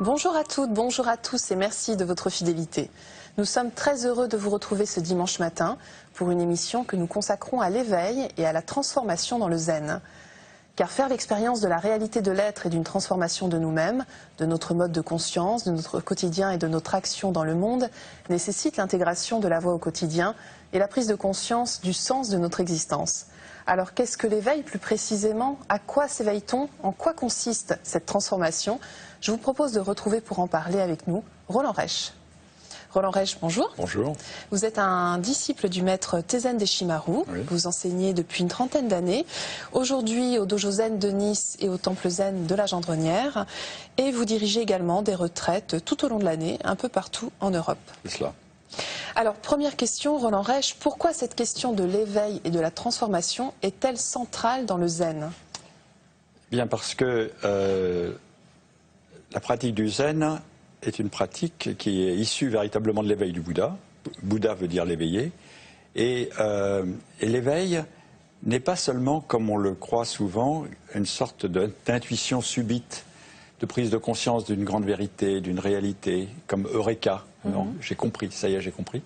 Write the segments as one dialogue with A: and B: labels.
A: Bonjour à toutes, bonjour à tous et merci de votre fidélité. Nous sommes très heureux de vous retrouver ce dimanche matin pour une émission que nous consacrons à l'éveil et à la transformation dans le zen. Car faire l'expérience de la réalité de l'être et d'une transformation de nous-mêmes, de notre mode de conscience, de notre quotidien et de notre action dans le monde nécessite l'intégration de la voix au quotidien et la prise de conscience du sens de notre existence. Alors qu'est-ce que l'éveil plus précisément? À quoi s'éveille-t-on? En quoi consiste cette transformation? Je vous propose de retrouver pour en parler avec nous Roland Reich. Roland Reich, bonjour.
B: Bonjour.
A: Vous êtes un disciple du maître Tezen Deshimaru. Oui. Vous enseignez depuis une trentaine d'années. Aujourd'hui au Dojo Zen de Nice et au Temple Zen de la Gendronnière. Et vous dirigez également des retraites tout au long de l'année, un peu partout en Europe.
B: C'est cela.
A: Alors, première question, Roland Reich, pourquoi cette question de l'éveil et de la transformation est-elle centrale dans le zen?
B: Bien parce que la pratique du zen est une pratique qui est issue véritablement de l'éveil du Bouddha. Bouddha veut dire l'éveillé. Et l'éveil n'est pas seulement, comme on le croit souvent, une sorte d'intuition subite, de prise de conscience d'une grande vérité, d'une réalité, comme Eureka. Non, j'ai compris, ça y est, j'ai compris.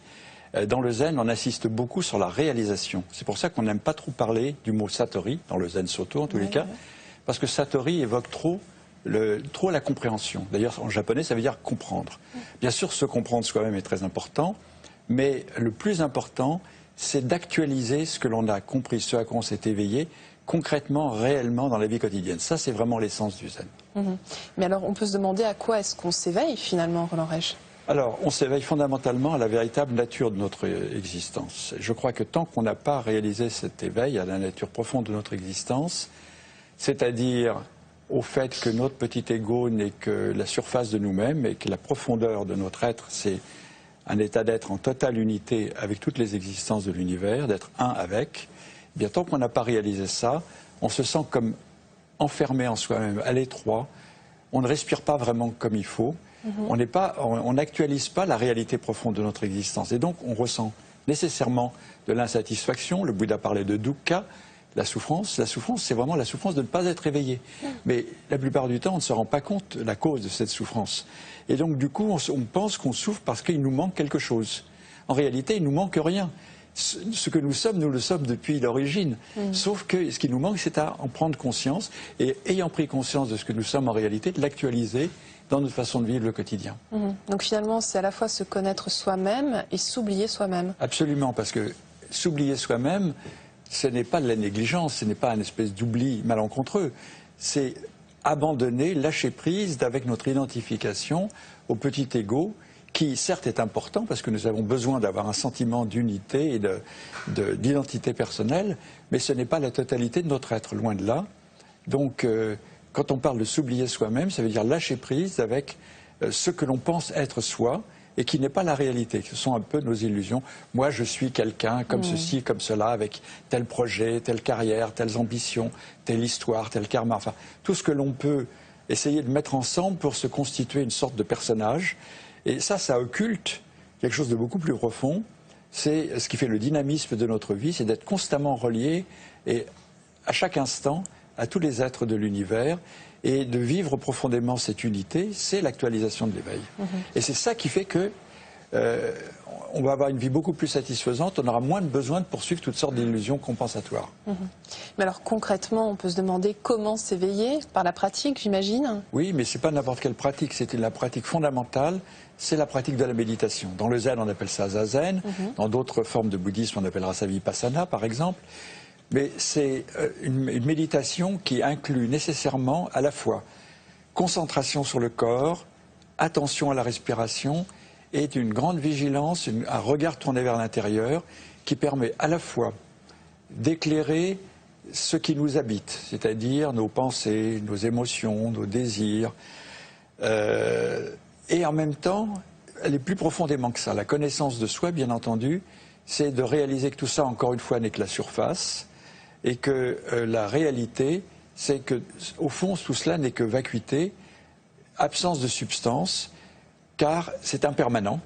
B: Dans le zen, on insiste beaucoup sur la réalisation. C'est pour ça qu'on n'aime pas trop parler du mot satori, dans le zen soto en tous les cas, parce que satori évoque trop la compréhension. D'ailleurs, en japonais, ça veut dire comprendre. Bien sûr, se comprendre soi-même est très important, mais le plus important, c'est d'actualiser ce que l'on a compris, ce à quoi on s'est éveillé, concrètement, réellement dans la vie quotidienne. Ça, c'est vraiment l'essence du zen.
A: Mais alors, on peut se demander à quoi est-ce qu'on s'éveille finalement, Roland Reich?
B: Alors, on s'éveille fondamentalement à la véritable nature de notre existence. Je crois que tant qu'on n'a pas réalisé cet éveil à la nature profonde de notre existence, c'est-à-dire au fait que notre petit ego n'est que la surface de nous-mêmes et que la profondeur de notre être, c'est un état d'être en totale unité avec toutes les existences de l'univers, d'être un avec, eh bien, tant qu'on n'a pas réalisé ça, on se sent comme enfermé en soi-même, à l'étroit, on ne respire pas vraiment comme il faut. On n'actualise pas la réalité profonde de notre existence. Et donc, on ressent nécessairement de l'insatisfaction. Le Bouddha parlait de dukkha, la souffrance. La souffrance, c'est vraiment la souffrance de ne pas être éveillé. Mais la plupart du temps, on ne se rend pas compte de la cause de cette souffrance. Et donc, du coup, on pense qu'on souffre parce qu'il nous manque quelque chose. En réalité, il ne nous manque rien. Ce que nous le sommes depuis l'origine. Sauf que ce qui nous manque, c'est à en prendre conscience. Et ayant pris conscience de ce que nous sommes en réalité, de l'actualiser dans notre façon de vivre le quotidien.
A: Donc finalement, c'est à la fois se connaître soi-même et s'oublier soi-même.
B: Absolument, parce que s'oublier soi-même, ce n'est pas de la négligence, ce n'est pas une espèce d'oubli malencontreux. C'est abandonner, lâcher prise avec notre identification au petit ego, qui certes est important parce que nous avons besoin d'avoir un sentiment d'unité et d'identité personnelle, mais ce n'est pas la totalité de notre être, loin de là. Donc, quand on parle de s'oublier soi-même, ça veut dire lâcher prise avec ce que l'on pense être soi et qui n'est pas la réalité. Ce sont un peu nos illusions. Moi, je suis quelqu'un comme ceci, comme cela, avec tel projet, telle carrière, telles ambitions, telle histoire, tel karma. Enfin, tout ce que l'on peut essayer de mettre ensemble pour se constituer une sorte de personnage. Et ça occulte quelque chose de beaucoup plus profond. C'est ce qui fait le dynamisme de notre vie, c'est d'être constamment relié et à chaque instant à tous les êtres de l'univers et de vivre profondément cette unité, c'est l'actualisation de l'éveil. Et c'est ça qui fait que on va avoir une vie beaucoup plus satisfaisante, on aura moins de besoin de poursuivre toutes sortes d'illusions compensatoires.
A: Mais alors concrètement, on peut se demander comment s'éveiller par la pratique, j'imagine? Oui,
B: mais ce n'est pas n'importe quelle pratique, c'est la pratique fondamentale, c'est la pratique de la méditation. Dans le zen, on appelle ça zazen, dans d'autres formes de bouddhisme, on appellera ça vipassana, par exemple. Mais c'est une méditation qui inclut nécessairement à la fois concentration sur le corps, attention à la respiration et une grande vigilance, un regard tourné vers l'intérieur qui permet à la fois d'éclairer ce qui nous habite, c'est-à-dire nos pensées, nos émotions, nos désirs, et en même temps, aller plus profondément que ça. La connaissance de soi, bien entendu, c'est de réaliser que tout ça, encore une fois, n'est que la surface, et que la réalité, c'est que, au fond, tout cela n'est que vacuité, absence de substance, car c'est impermanent,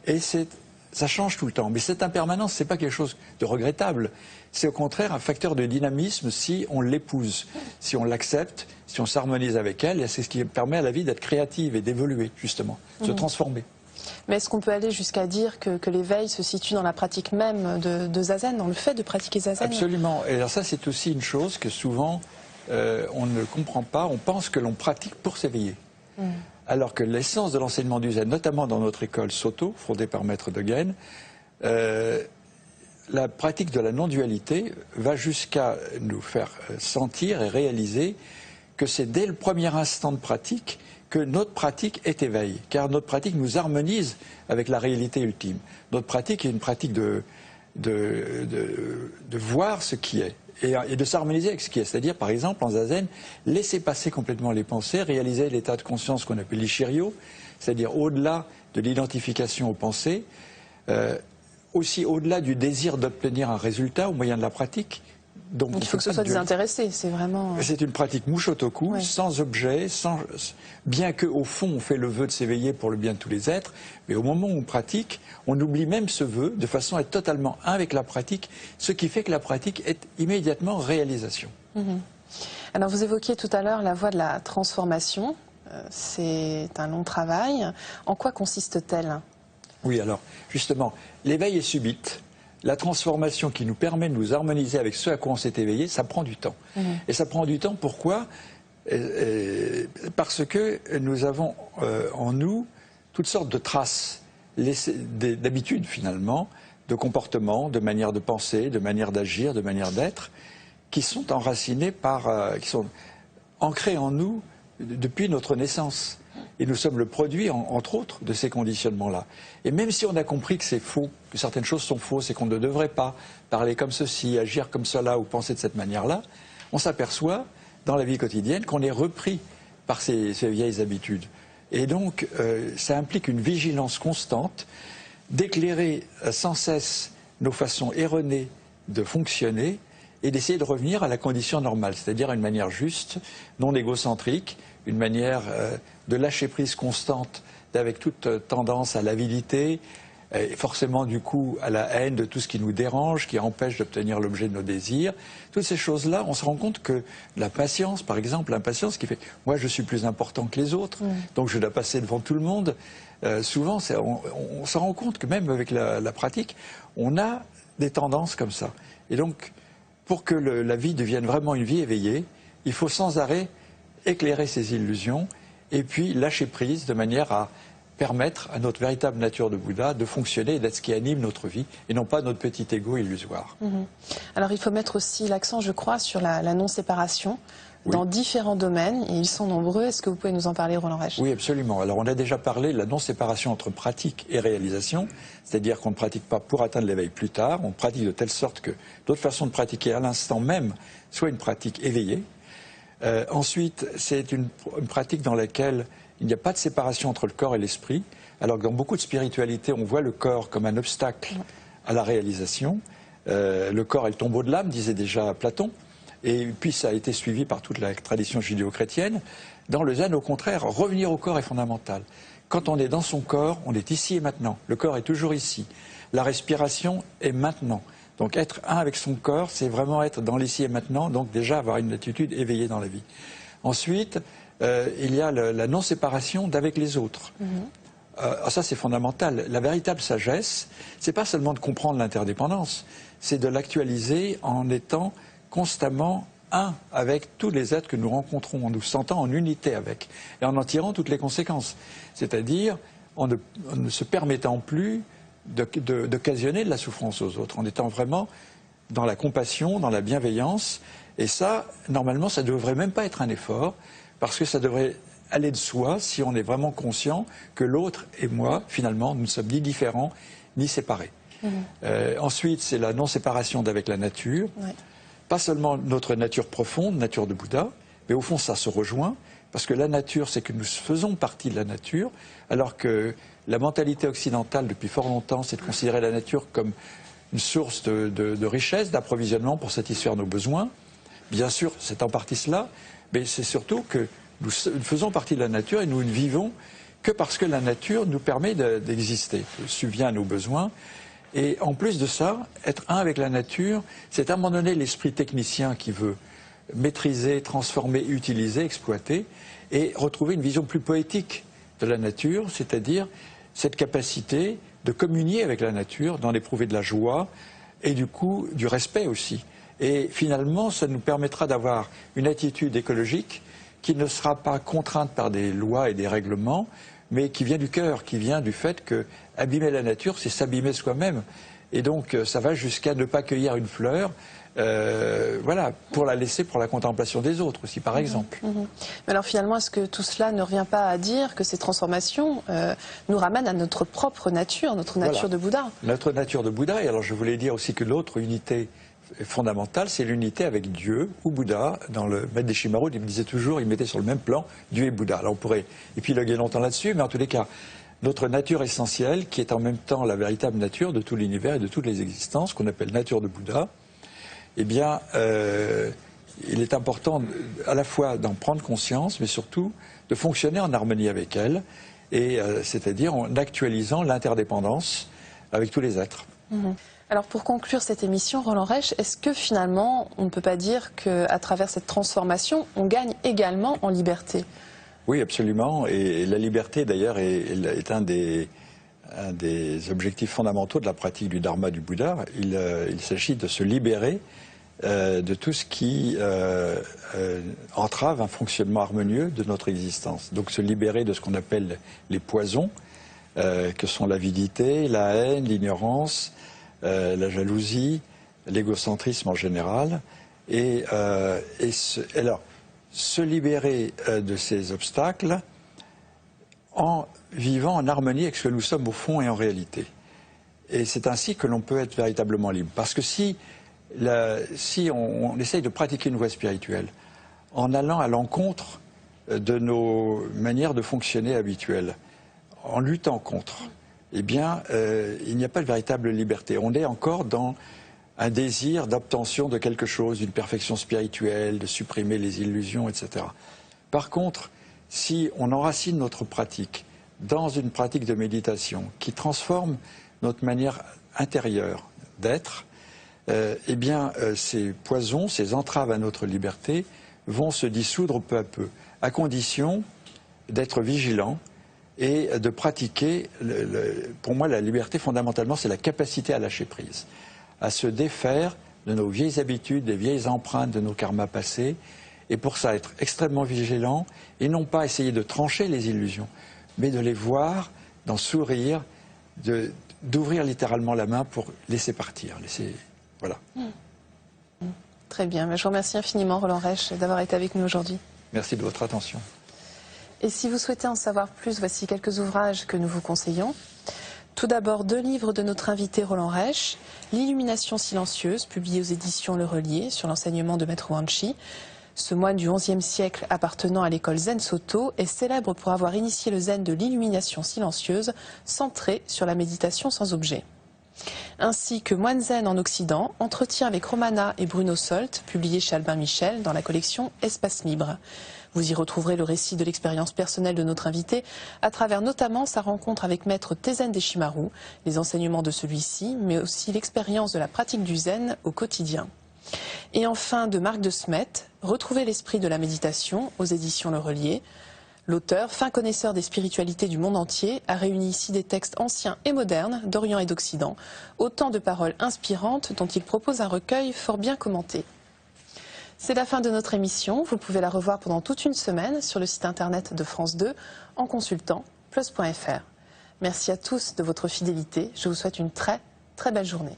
B: et c'est ça change tout le temps. Mais cette impermanence, ce n'est pas quelque chose de regrettable. C'est au contraire un facteur de dynamisme si on l'épouse, si on l'accepte, si on s'harmonise avec elle. Et c'est ce qui permet à la vie d'être créative et d'évoluer, justement, de se transformer.
A: Mais est-ce qu'on peut aller jusqu'à dire que l'éveil se situe dans la pratique même de Zazen, dans le fait de pratiquer Zazen?
B: Absolument. Et alors ça, c'est aussi une chose que souvent, on ne comprend pas. On pense que l'on pratique pour s'éveiller. Alors que l'essence de l'enseignement du Zen, notamment dans notre école Soto, fondée par Maître Dogen, la pratique de la non-dualité va jusqu'à nous faire sentir et réaliser que c'est dès le premier instant de pratique que notre pratique est éveil, car notre pratique nous harmonise avec la réalité ultime. Notre pratique est une pratique de voir ce qui est et de s'harmoniser avec ce qui est. C'est-à-dire, par exemple, en Zazen, laisser passer complètement les pensées, réaliser l'état de conscience qu'on appelle l'Ishiryo, c'est-à-dire au-delà de l'identification aux pensées, aussi au-delà du désir d'obtenir un résultat au moyen de la pratique. Donc
A: il faut que ce soit désintéressé, c'est vraiment...
B: C'est une pratique Mushotoku, sans objet, bien qu'au fond on fait le vœu de s'éveiller pour le bien de tous les êtres, mais au moment où on pratique, on oublie même ce vœu de façon à être totalement un avec la pratique, ce qui fait que la pratique est immédiatement réalisation.
A: Alors vous évoquiez tout à l'heure la voie de la transformation, c'est un long travail. En quoi consiste-t-elle?
B: Oui, alors justement, l'éveil est subite. La transformation qui nous permet de nous harmoniser avec ce à quoi on s'est éveillé, ça prend du temps. Et ça prend du temps, pourquoi? Parce que nous avons en nous toutes sortes de traces, d'habitudes finalement, de comportements, de manières de penser, de manières d'agir, de manières d'être, qui sont enracinées qui sont ancrées en nous depuis notre naissance. Et nous sommes le produit, entre autres, de ces conditionnements-là. Et même si on a compris que c'est faux, que certaines choses sont fausses et qu'on ne devrait pas parler comme ceci, agir comme cela ou penser de cette manière-là, on s'aperçoit dans la vie quotidienne qu'on est repris par ces vieilles habitudes. Et donc, ça implique une vigilance constante d'éclairer sans cesse nos façons erronées de fonctionner et d'essayer de revenir à la condition normale, c'est-à-dire à une manière juste, non égocentrique, une manière de lâcher prise constante avec toute tendance à l'avidité, et forcément du coup à la haine de tout ce qui nous dérange, qui empêche d'obtenir l'objet de nos désirs. Toutes ces choses-là, on se rend compte que la patience, par exemple, l'impatience qui fait « moi je suis plus important que les autres, donc je dois passer devant tout le monde », souvent on se rend compte que même avec la pratique, on a des tendances comme ça. Et donc, pour que la vie devienne vraiment une vie éveillée, il faut sans arrêt éclairer ces illusions et puis lâcher prise de manière à permettre à notre véritable nature de Bouddha de fonctionner et d'être ce qui anime notre vie et non pas notre petit ego illusoire.
A: Alors il faut mettre aussi l'accent, je crois, sur la non-séparation dans différents domaines et ils sont nombreux. Est-ce que vous pouvez nous en parler, Roland Reich?
B: Oui, absolument. Alors on a déjà parlé de la non-séparation entre pratique et réalisation, c'est-à-dire qu'on ne pratique pas pour atteindre l'éveil plus tard, on pratique de telle sorte que d'autres façons de pratiquer à l'instant même soit une pratique éveillée. Ensuite, c'est une pratique dans laquelle il n'y a pas de séparation entre le corps et l'esprit, alors que dans beaucoup de spiritualités, on voit le corps comme un obstacle à la réalisation. Le corps est le tombeau de l'âme, disait déjà Platon, et puis ça a été suivi par toute la tradition judéo-chrétienne. Dans le zen, au contraire, revenir au corps est fondamental. Quand on est dans son corps, on est ici et maintenant. Le corps est toujours ici. La respiration est maintenant. Donc être un avec son corps, c'est vraiment être dans l'ici et maintenant, donc déjà avoir une attitude éveillée dans la vie. Ensuite, il y a la non-séparation d'avec les autres. Ça, c'est fondamental. La véritable sagesse, c'est pas seulement de comprendre l'interdépendance, c'est de l'actualiser en étant constamment un avec tous les êtres que nous rencontrons, en nous sentant en unité avec, et en tirant toutes les conséquences. C'est-à-dire en ne se permettant plus d'occasionner de la souffrance aux autres, en étant vraiment dans la compassion, dans la bienveillance. Et ça, normalement, ça ne devrait même pas être un effort, parce que ça devrait aller de soi si on est vraiment conscient que l'autre et moi, finalement, nous ne sommes ni différents, ni séparés. Ensuite, c'est la non-séparation d'avec la nature. Pas seulement notre nature profonde, nature de Bouddha, mais au fond, ça se rejoint, parce que la nature, c'est que nous faisons partie de la nature, alors que la mentalité occidentale, depuis fort longtemps, c'est de considérer la nature comme une source de richesse, d'approvisionnement pour satisfaire nos besoins. Bien sûr, c'est en partie cela, mais c'est surtout que nous faisons partie de la nature et nous ne vivons que parce que la nature nous permet d'exister, subvient à nos besoins. Et en plus de ça, être un avec la nature, c'est abandonner l'esprit technicien qui veut maîtriser, transformer, utiliser, exploiter, et retrouver une vision plus poétique de la nature, c'est-à-dire cette capacité de communier avec la nature, d'en éprouver de la joie et du coup du respect aussi. Et finalement, ça nous permettra d'avoir une attitude écologique qui ne sera pas contrainte par des lois et des règlements, mais qui vient du cœur, qui vient du fait que abîmer la nature, c'est s'abîmer soi-même. Et donc, ça va jusqu'à ne pas cueillir une fleur, voilà, pour la laisser pour la contemplation des autres aussi, par exemple.
A: Mais alors finalement, est-ce que tout cela ne revient pas à dire que ces transformations nous ramènent à notre propre nature, notre nature de Bouddha?
B: Notre nature de Bouddha, et alors je voulais dire aussi que l'autre unité fondamentale, c'est l'unité avec Dieu ou Bouddha. Dans le Maître Deshimaru, il me disait toujours, il mettait sur le même plan Dieu et Bouddha. Alors on pourrait épiloguer longtemps là-dessus, mais en tous les cas, notre nature essentielle, qui est en même temps la véritable nature de tout l'univers et de toutes les existences, qu'on appelle nature de Bouddha, eh bien, il est important à la fois d'en prendre conscience, mais surtout de fonctionner en harmonie avec elle, et c'est-à-dire en actualisant l'interdépendance avec tous les êtres.
A: Alors pour conclure cette émission, Roland Reich, est-ce que finalement on ne peut pas dire qu'à travers cette transformation, on gagne également en liberté?
B: Oui, absolument. Et la liberté, d'ailleurs, est un des objectifs fondamentaux de la pratique du Dharma du Bouddha. Il s'agit de se libérer de tout ce qui entrave un fonctionnement harmonieux de notre existence. Donc se libérer de ce qu'on appelle les poisons, que sont l'avidité, la haine, l'ignorance, la jalousie, l'égocentrisme en général. Alors, se libérer de ces obstacles en vivant en harmonie avec ce que nous sommes au fond et en réalité. Et c'est ainsi que l'on peut être véritablement libre. Parce que si on essaye de pratiquer une voie spirituelle en allant à l'encontre de nos manières de fonctionner habituelles, en luttant contre, eh bien, il n'y a pas de véritable liberté. On est encore dans un désir d'obtention de quelque chose, d'une perfection spirituelle, de supprimer les illusions, etc. Par contre, si on enracine notre pratique dans une pratique de méditation qui transforme notre manière intérieure d'être, eh bien, ces poisons, ces entraves à notre liberté vont se dissoudre peu à peu, à condition d'être vigilant et de pratiquer. Pour moi, la liberté, fondamentalement, c'est la capacité à lâcher prise, à se défaire de nos vieilles habitudes, des vieilles empreintes de nos karmas passés, et pour ça être extrêmement vigilant, et non pas essayer de trancher les illusions, mais de les voir, d'en sourire, d'ouvrir littéralement la main pour laisser partir. Voilà.
A: Très bien, je vous remercie infiniment Roland Reich d'avoir été avec nous aujourd'hui.
B: Merci de votre attention.
A: Et si vous souhaitez en savoir plus, voici quelques ouvrages que nous vous conseillons. Tout d'abord, 2 livres de notre invité Roland Reich, L'illumination silencieuse, publié aux éditions Le Relier, sur l'enseignement de Maître Wanchi. Ce moine du XIe siècle appartenant à l'école Zen Soto est célèbre pour avoir initié le zen de l'illumination silencieuse, centré sur la méditation sans objet. Ainsi que Moine Zen en Occident, entretien avec Romana et Bruno Solt, publié chez Albin Michel dans la collection Espace Libre. Vous y retrouverez le récit de l'expérience personnelle de notre invité, à travers notamment sa rencontre avec Maître Tezen Deshimaru, les enseignements de celui-ci, mais aussi l'expérience de la pratique du zen au quotidien. Et enfin, de Marc de Smet, Retrouver l'esprit de la méditation, aux éditions Le Relier. L'auteur, fin connaisseur des spiritualités du monde entier, a réuni ici des textes anciens et modernes, d'Orient et d'Occident, autant de paroles inspirantes dont il propose un recueil fort bien commenté. C'est la fin de notre émission. Vous pouvez la revoir pendant toute une semaine sur le site internet de France 2 en consultant plus.fr. Merci à tous de votre fidélité. Je vous souhaite une très, très belle journée.